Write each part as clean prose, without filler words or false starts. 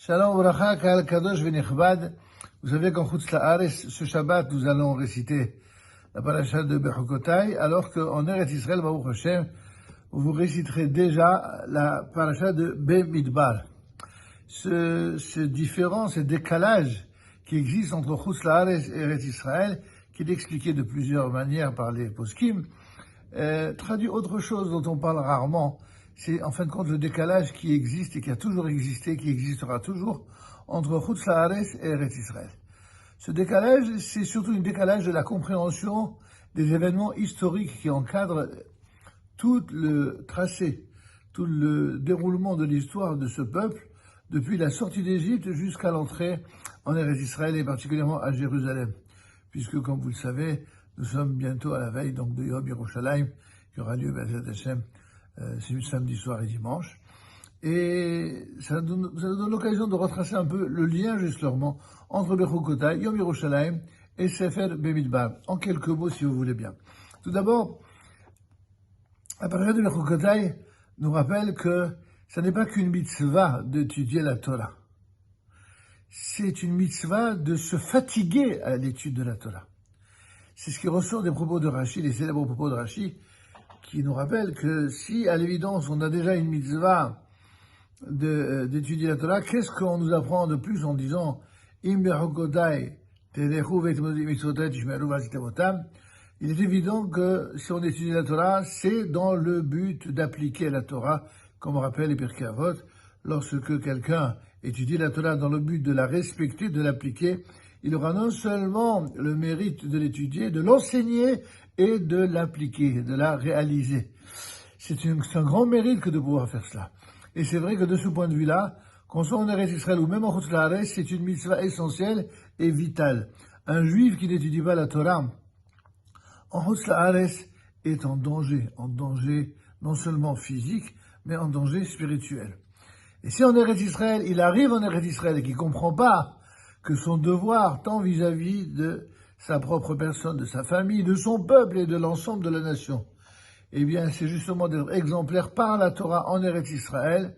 Shalom Bracha, Kahal Kadosh V'Nechbad. Vous savez qu'en Chutz La'aretz, ce Shabbat, nous allons réciter la paracha de Bechukotai, alors qu'en Eretz Israël, Baruch Hashem, vous réciterez déjà la paracha de Bemidbar. Ce différent, ce décalage qui existe entre Chutz La'aretz et Eretz Israël, qui est expliqué de plusieurs manières par les poskim, traduit autre chose dont on parle rarement. C'est en fin de compte le décalage qui existe et qui a toujours existé, qui existera toujours entre Chutz La'aretz et Eretz Israël. Ce décalage, c'est surtout un décalage de la compréhension des événements historiques qui encadrent tout le tracé, tout le déroulement de l'histoire de ce peuple, depuis la sortie d'Égypte jusqu'à l'entrée en Eretz Israël et particulièrement à Jérusalem. Puisque, comme vous le savez, nous sommes bientôt à la veille donc de Yom Yerushalayim, qui aura lieu, B'ezrat Hashem, samedi soir et dimanche. Et ça nous donne l'occasion de retracer un peu le lien, justement, entre Bechukotai, Yom Yerushalayim et Sefer Bemidbar. En quelques mots, si vous voulez bien. Tout d'abord, la paracha de Bechukotai nous rappelle que ça n'est pas qu'une mitzvah d'étudier la Torah. C'est une mitzvah de se fatiguer à l'étude de la Torah. C'est ce qui ressort des propos de Rashi, les célèbres propos de Rashi, qui nous rappellent que si, à l'évidence, on a déjà une mitzvah d'étudier la Torah, qu'est-ce qu'on nous apprend de plus en disant Im bechukotai telechu ve'mitzvotai tishmeru v'asitamotam? Il est évident que si on étudie la Torah, c'est dans le but d'appliquer la Torah, comme on rappelle les Pirkei Avot. Lorsque quelqu'un étudie la Torah dans le but de la respecter, de l'appliquer, il aura non seulement le mérite de l'étudier, de l'enseigner et de l'appliquer, de la réaliser. C'est un grand mérite que de pouvoir faire cela. Et c'est vrai que de ce point de vue-là, qu'on soit en Eretz Israël ou même en Chutz La'aretz, c'est une mitzvah essentielle et vitale. Un juif qui n'étudie pas la Torah en Chutz La'aretz est en danger non seulement physique, mais en danger spirituel. Et si en Eretz Israël, il arrive en Eretz Israël et qu'il ne comprend pas que son devoir, tant vis-à-vis de sa propre personne, de sa famille, de son peuple et de l'ensemble de la nation, eh bien, c'est justement d'être exemplaire par la Torah en Eretz Israël.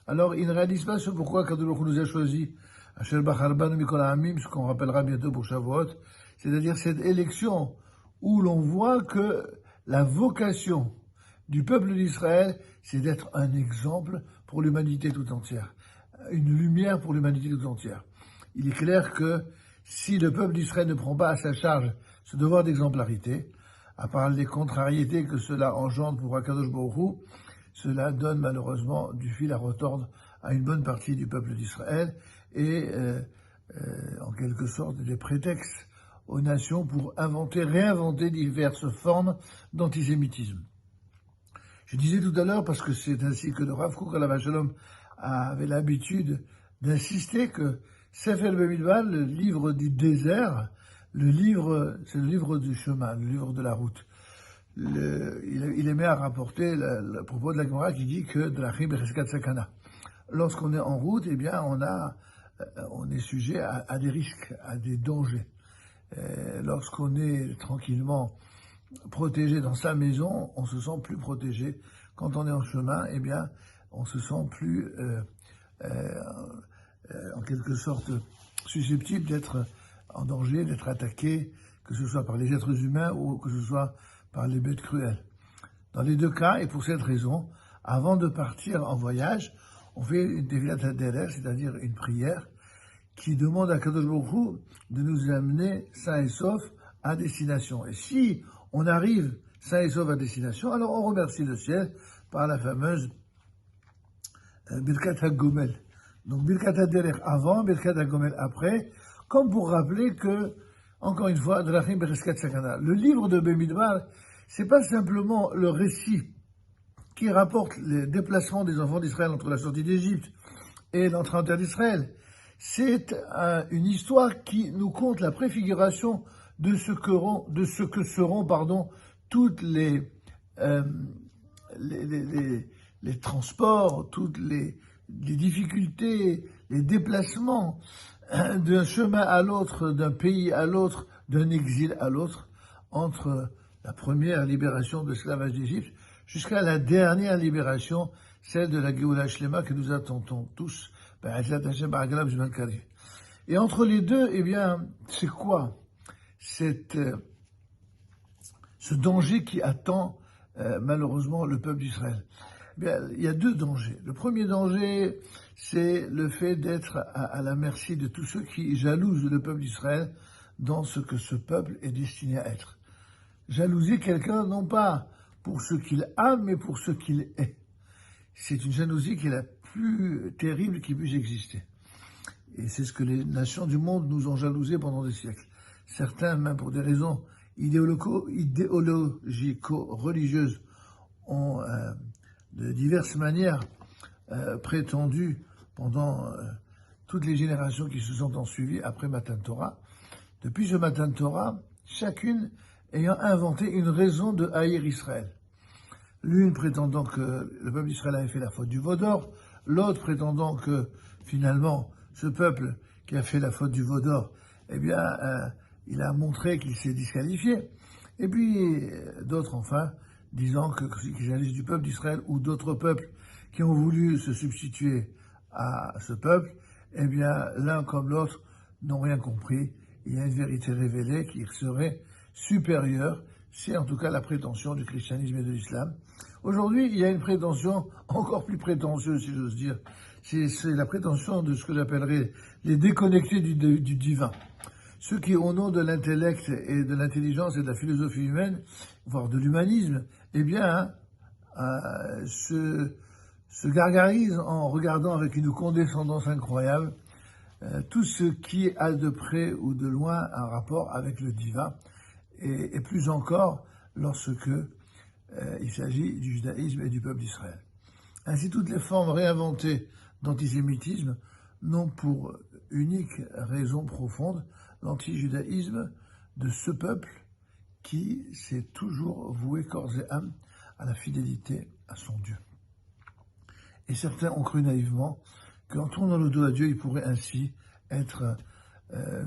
Alors, il ne réalise pas ce pourquoi Kadosh Baruch Hu nous a choisi, Asher Bachar Banu Mikol Ha'amim, ce qu'on rappellera bientôt pour Shavuot, c'est-à-dire cette élection où l'on voit que la vocation du peuple d'Israël, c'est d'être un exemple pour l'humanité tout entière, une lumière pour l'humanité tout entière. Il est clair que si le peuple d'Israël ne prend pas à sa charge ce devoir d'exemplarité, à part les contrariétés que cela engendre pour Akadosh Baruch Hu, cela donne malheureusement du fil à retordre à une bonne partie du peuple d'Israël et en quelque sorte des prétextes aux nations pour réinventer diverses formes d'antisémitisme. Je disais tout à l'heure, parce que c'est ainsi que le Rav Kook alav Shalom avait l'habitude d'insister que Sefer Bemidbar, le livre du désert, c'est le livre du chemin, le livre de la route. Il aimait à rapporter le propos de la Gemara qui dit que de la Chim Becheskat Sakana. Lorsqu'on est en route, eh bien, on est sujet à des risques, à des dangers. Lorsqu'on est tranquillement protégé dans sa maison, on se sent plus protégé. Quand on est en chemin, eh bien, on se sent plus, en quelque sorte, susceptible d'être en danger, d'être attaqué, que ce soit par les êtres humains ou que ce soit par les bêtes cruelles. Dans les deux cas, et pour cette raison, avant de partir en voyage, on fait une Tefilat HaDerech, c'est-à-dire une prière, qui demande à Kadosh Baruch Hu de nous amener sains et saufs à destination. Et si on arrive sains et saufs à destination, alors on remercie le ciel par la fameuse Birkat HaGomel. Donc Birkat HaDerech avant, Birkat HaGomel après, comme pour rappeler que, encore une fois, Drachim Becheskat Sakana. Le livre de Bemidbar, c'est pas simplement le récit qui rapporte les déplacements des enfants d'Israël entre la sortie d'Égypte et l'entrée en terre d'Israël. C'est une histoire qui nous conte la préfiguration de ce que seront toutes les transports, toutes les difficultés, les déplacements d'un chemin à l'autre, d'un pays à l'autre, d'un exil à l'autre, entre la première libération de l'esclavage d'Égypte jusqu'à la dernière libération, celle de la Géoula Shlema que nous attendons tous Et entre les deux, eh bien, c'est quoi ce danger qui attend malheureusement le peuple d'Israël? Eh bien, il y a deux dangers. Le premier danger, c'est le fait d'être à la merci de tous ceux qui jalousent le peuple d'Israël dans ce que ce peuple est destiné à être. Jalouser quelqu'un, non pas pour ce qu'il a, mais pour ce qu'il est. C'est une jalousie qui est la plus terrible qui puisse exister. Et c'est ce que les nations du monde nous ont jalousés pendant des siècles. Certains, même pour des raisons idéologico-religieuses, ont de diverses manières prétendu pendant toutes les générations qui se sont ensuivies après Matan Torah. Depuis ce Matan Torah, chacune ayant inventé une raison de haïr Israël. L'une prétendant que le peuple d'Israël avait fait la faute du veau d'or, l'autre prétendant que finalement ce peuple qui a fait la faute du veau d'or, eh bien, il a montré qu'il s'est disqualifié. Et puis d'autres enfin disant qu'il s'agisse du peuple d'Israël ou d'autres peuples qui ont voulu se substituer à ce peuple, eh bien l'un comme l'autre n'ont rien compris. Il y a une vérité révélée qui serait supérieure. C'est en tout cas la prétention du christianisme et de l'islam. Aujourd'hui, il y a une prétention encore plus prétentieuse, si j'ose dire. C'est la prétention de ce que j'appellerais les déconnectés du divin. Ceux qui, au nom de l'intellect et de l'intelligence et de la philosophie humaine, voire de l'humanisme, eh bien, se gargarisent en regardant avec une condescendance incroyable tout ce qui a de près ou de loin un rapport avec le divin, et plus encore lorsque il s'agit du judaïsme et du peuple d'Israël. Ainsi, toutes les formes réinventées d'antisémitisme n'ont pour unique raison profonde l'antijudaïsme de ce peuple qui s'est toujours voué corps et âme à la fidélité à son Dieu. Et certains ont cru naïvement qu'en tournant le dos à Dieu, ils pourraient ainsi être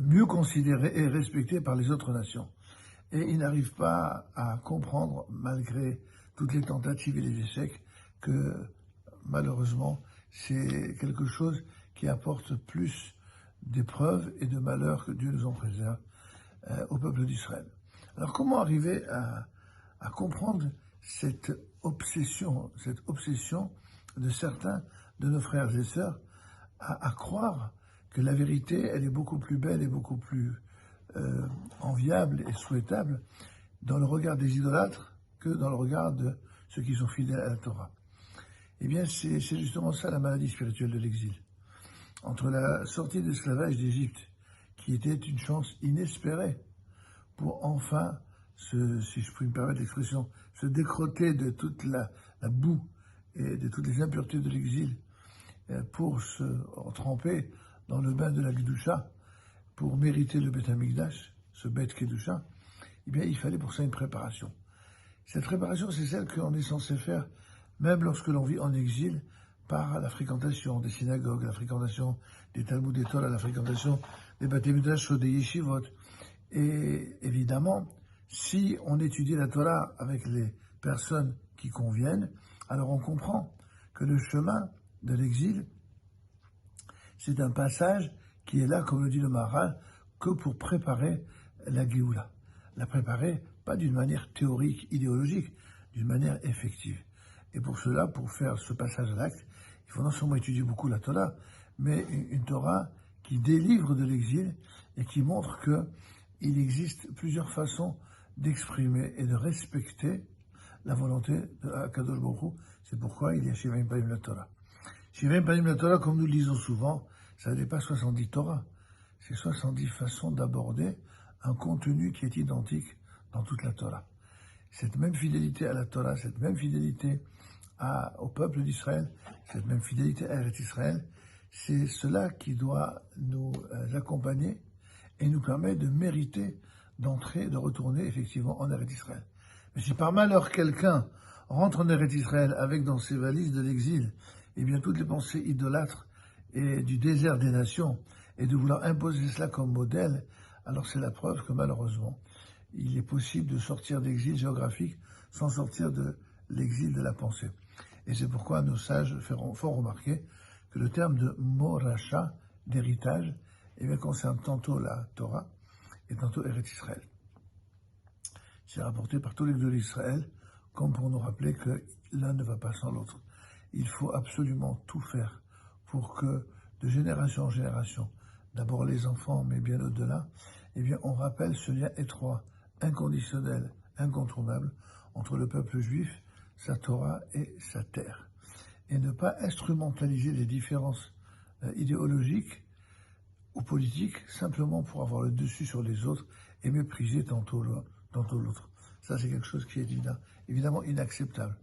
mieux considérés et respectés par les autres nations. Et ils n'arrivent pas à comprendre, malgré toutes les tentatives et les échecs, que malheureusement, c'est quelque chose qui apporte plus d'épreuves et de malheurs que Dieu nous en préserve au peuple d'Israël. Alors comment arriver à comprendre cette obsession de certains de nos frères et sœurs à croire que la vérité, elle est beaucoup plus belle et beaucoup plus enviable et souhaitable dans le regard des idolâtres que dans le regard de ceux qui sont fidèles à la Torah. Eh bien, c'est justement ça la maladie spirituelle de l'exil. Entre la sortie de l'esclavage d'Égypte, qui était une chance inespérée pour enfin, si je puis me permettre l'expression, se décrotter de toute la boue et de toutes les impuretés de l'exil pour se tremper dans le bain de la Kedusha, pour mériter le Beth Amikdash, ce Beth Kedusha, eh bien, il fallait pour ça une préparation. Cette préparation, c'est celle qu'on est censé faire même lorsque l'on vit en exil, par la fréquentation des synagogues, la fréquentation des Talmud et Torah, la fréquentation des Beth Midrash, des Yeshivot. Et évidemment, si on étudie la Torah avec les personnes qui conviennent, alors on comprend que le chemin de l'exil, c'est un passage qui est là, comme le dit le Maharal, que pour préparer la Géoula. La préparer, pas d'une manière théorique, idéologique, d'une manière effective. Et pour cela, pour faire ce passage à l'acte, il faut non seulement étudier beaucoup la Torah, mais une Torah qui délivre de l'exil et qui montre qu'il existe plusieurs façons d'exprimer et de respecter la volonté de Akadosh Baruch Hu. C'est pourquoi il y a Shivim Panim la Torah. Shivim Panim la Torah, comme nous le disons souvent, ça n'est pas 70 Torah, c'est 70 façons d'aborder un contenu qui est identique dans toute la Torah. Cette même fidélité à la Torah, cette même fidélité au peuple d'Israël, cette même fidélité à Eretz Israël, c'est cela qui doit nous accompagner et nous permet de mériter d'entrer, de retourner effectivement en Eretz Israël. Mais si par malheur quelqu'un rentre en Eretz Israël avec dans ses valises de l'exil, eh bien toutes les pensées idolâtres et du désert des nations, et de vouloir imposer cela comme modèle, alors c'est la preuve que malheureusement, il est possible de sortir d'exil géographique sans sortir de l'exil de la pensée. Et c'est pourquoi nos sages font remarquer que le terme de moracha, d'héritage, eh bien, concerne tantôt la Torah et tantôt Eretz Israël. C'est rapporté par tous les deux d'Israël, comme pour nous rappeler que l'un ne va pas sans l'autre. Il faut absolument tout faire pour que, de génération en génération, d'abord les enfants, mais bien au-delà, eh bien, on rappelle ce lien étroit, inconditionnel, incontournable, entre le peuple juif, sa Torah et sa terre. Et ne pas instrumentaliser les différences idéologiques ou politiques simplement pour avoir le dessus sur les autres et mépriser tantôt l'autre. Ça, c'est quelque chose qui est évidemment inacceptable.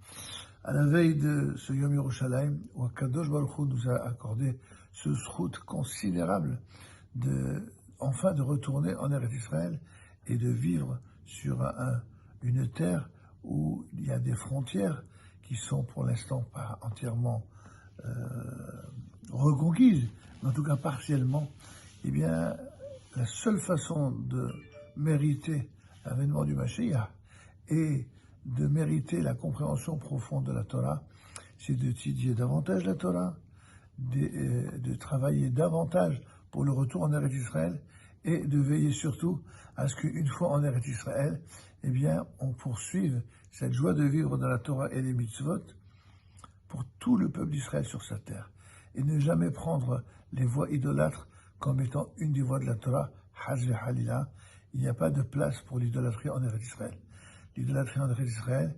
À la veille de ce Yom Yerushalayim, où Kadosh Baruch Hu nous a accordé ce zchut considérable enfin de retourner en Eretz Israël et de vivre sur une terre où il y a des frontières qui sont pour l'instant pas entièrement reconquises, mais en tout cas partiellement, eh bien, la seule façon de mériter l'avènement du Mashiach et de mériter la compréhension profonde de la Torah, c'est d'étudier davantage la Torah, de travailler davantage pour le retour en Eretz Israël et de veiller surtout à ce qu'une fois en Eretz Israël, eh bien, on poursuive cette joie de vivre dans la Torah et les mitzvot pour tout le peuple d'Israël sur sa terre. Et ne jamais prendre les voies idolâtres comme étant une des voies de la Torah, Haz ve'Halila. Il n'y a pas de place pour l'idolâtrie en Eretz Israël. L'idolâtrie en Eretz Israël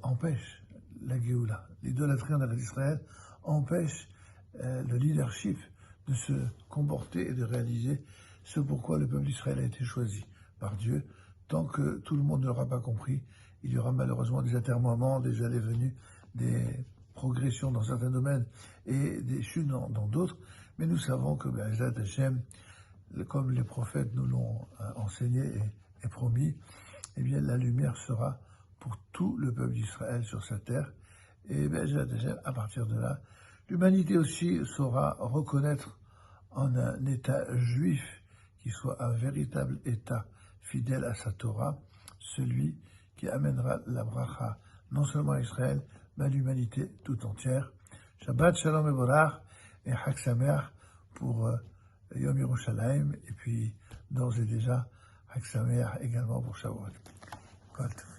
empêche la Géoula. L'idolâtrie en Eretz Israël empêche le leadership de se comporter et de réaliser ce pourquoi le peuple d'Israël a été choisi par Dieu. Tant que tout le monde ne l'aura pas compris, il y aura malheureusement des atermoiements, des allées-venues, des progressions dans certains domaines et des chutes dans d'autres. Mais nous savons que Be'ezrat Hashem, comme les prophètes nous l'ont enseigné et promis, eh bien la lumière sera pour tout le peuple d'Israël sur sa terre. Et Be'ezrat Hashem, à partir de là, l'humanité aussi saura reconnaître en un État juif qui soit un véritable État fidèle à sa Torah, celui qui amènera la bracha non seulement à Israël, mais à l'humanité tout entière. Shabbat Shalom et Borach et Chag Sameach pour Yom Yerushalayim, et puis d'ores et déjà Chag Sameach également pour Shavuot. Kol Tov.